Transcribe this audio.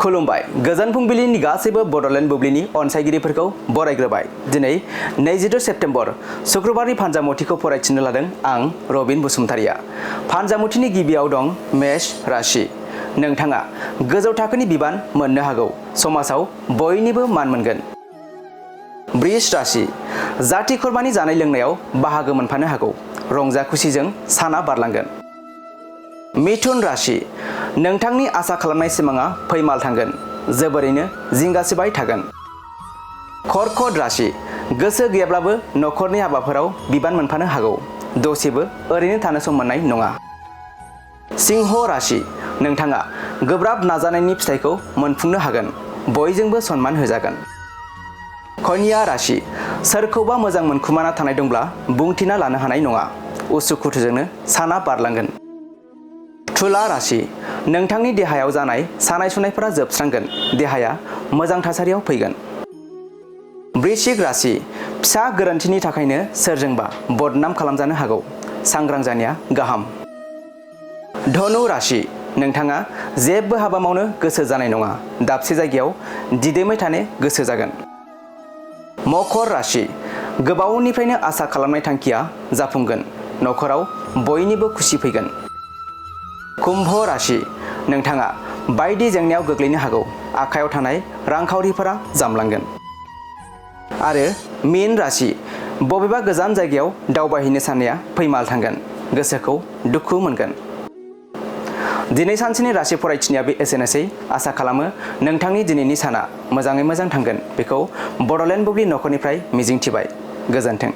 खुलुमबाय गोजोन फुंबिलिनि गासैबो बड'लेण्ड बुब्लिनि अनसायगिरिफोरखौ बरायग्रोबाय। दिनै 22 सेप्तेम्बर शुक्रबारनि फानजामुथिखौ फरायथिनो लादों आं रबिन बसुमतारिया। फानजामुथिनि गिबियाव दं मेष राशि। नोंथाङा गोजौ थाखोनि बिबान मोननो हागौ। समाजाव बयनिबो मान मोनगोन। वृष राशि। जाथि खुरमानि जानाय लोंनायाव बाहागो मोनफानो हागौ। रंजा खुसिजों साना बारलांगोन। मिथुन राशि। नोंथांनि आसा खालामनाय सिमाङा फैमाल थांगोन। जोबोरैनो जिंगासिबाय थागोन। कर्कट राशि। गोसो गैयाब्लाबो न'खरनि हाबाफोराव बिबान मोनफानो हागौ। दसेबो ओरैनो थानो सम मोननाय नङा। सिंह राशि। नोंथाङा गोब्राब नाजानायनि फिथाइखौ मोनफुंनो हागोन। बयजोंबो सनमान होजागोन। कन्या राशि। सोरखौबा मोजां मोनखुमाना थानाय दंब्ला बुंथिना लानो हानाय नङा। उसुखुथुजोंनो साना बारलांगोन। तुला राशि। नोंथांनि देहायाव जानाय सानाय सुनायफोरा जोबस्रांगोन। देहाया मोजां थासारियाव फैगोन। वृश्चिक राशि। फिसा गोरोन्थिनि थाखायनो सोरजोंबा बदनाम खालामजानो हागौ। सांग्रां जानाया गाहाम। धनु राशि। नोंथाङा जेबो हाबा मावनो गोसो जानाय नङा। दाबसे जायगायाव दिदोमै थानो गोसो जागोन। मकर राशि। गोबावनिफ्रायनो आसा खालामनाय थांखिया जाफुंगोन। न'खराव बयनिबो खुसि फैगोन। कुम्भ राशि। नोंथाङा बायदि जेंनायाव गोग्लैनो हागौ। आखायाव थानाय रांखावरिफोरा जामलांगोन। आरो मीन राशि। बबेबा गोजान जायगायाव दावबायहैनो साननाया फैमाल थांगोन। गोसोखौ दुखु मोनगोन। दिनै सानसेनि राशि फरायथिनाया एसेनोसै। आसा खालामो नोंथांनि दिनैनि साना मोजाङै मोजां थांगोन। बेखौ बड'लेण्ड बुब्लि न'खरनिफ्राय मिजिंथिबाय। गोजोन्थों।